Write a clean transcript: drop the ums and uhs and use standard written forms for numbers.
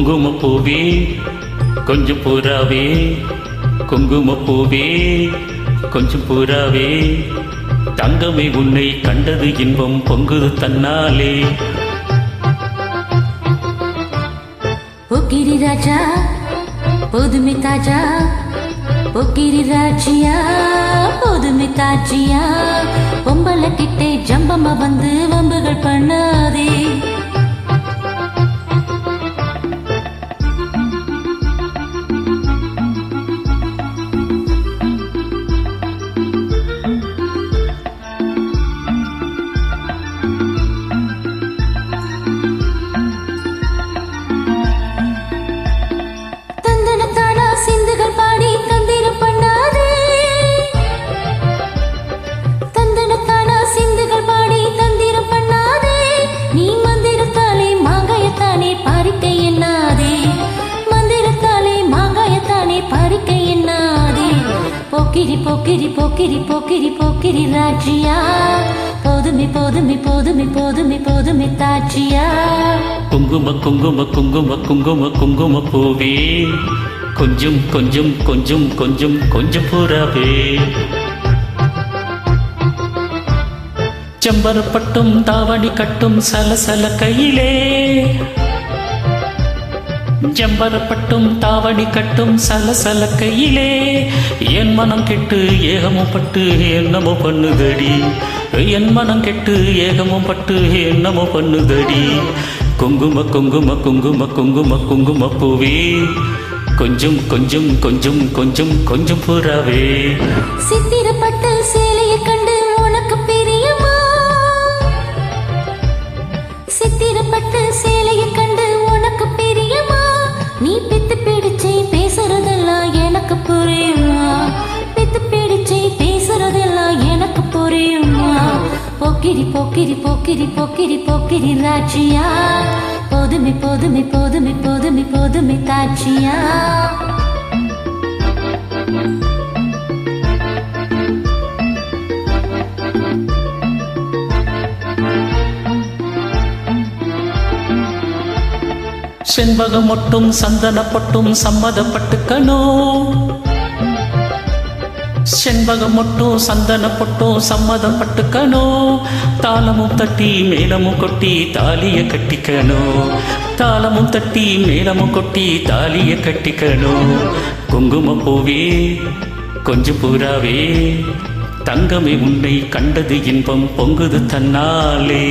குங்குமப்பூவே கொஞ்சம் புறாவே, குங்குமப்பூவே கொஞ்சம் புறாவே, தங்கமே உன்னை கண்டது இன்பம் பொங்குது தன்னாலே. போக்கிரி ராஜா போதுமே தாஜா, போக்கிரி ராஜியா போதுமே தாஜியா, பொம்பளை கிட்டே ஜம்பமா வந்து வம்புகள் பண்ணாதே. போக்கிரி போக்கிரி போக்கிரி போக்கிரி போக்கிரி ராஜியா, போதுமே போதுமே போதுமே போதுமே போதுமே தாஜியா. குங்கும குங்கும குங்கும குங்கும குங்குமப்பூவே கொஞ்சம் கொஞ்சம் கொஞ்சம் கொஞ்சம் கொஞ்சம் புறாவே, செம்பரப்பட்டும் தாவணி கட்டும் சலசல கையிலே, ஜம்பரப்பட்டும் தாவணி கட்டும் சலசல கையிலே, என் மனம் கெட்டு ஏகமும் பட்டு என்னமோ பண்ணுதடி, என் மனம் கெட்டு ஏகமும் பட்டு என்னமோ பண்ணுதடி. குங்கும குங்கும குங்கும குங்கும குங்குமப்பூவே கொஞ்சம் கொஞ்சம் கொஞ்சம் கொஞ்சம் கொஞ்சம் புறாவே. சித்திரப்பட்ட சேலையை கண்டு உனக்கு பிரியமா, சித்திரப்பட்ட சேலையை கண்டு உனக்கு பிரியமா, நீ பித்து பிடிச்சு பேசுறதெல்லாம் எனக்கு புரியுமா, பித்து பிடிச்சு பேசுறதெல்லாம் எனக்கு புரியுமா. போக்கிரி போக்கிரி போக்கிரி போக்கிரி போக்கிரி ராஜியா, போதுமே போதுமே போதுமே போதுமே போதுமே தாஜியா. செண்பகம் மட்டும் சந்தனப்பட்டும் சம்மதப்பட்டுக்கணும், செண்பகம் மட்டும் சந்தனப்பட்டும் சம்மதப்பட்டுக்கணும், தாளமும் தட்டி மேளமும் கொட்டி தாலிய கட்டிக்கணும், தாளமும் தட்டி மேளமும் கொட்டி தாலிய கட்டிக்கணும். குங்குமப்பூவே கொஞ்சம் புறாவே, தங்கமே உன்னை கண்டது இன்பம் பொங்குது தன்னாலே.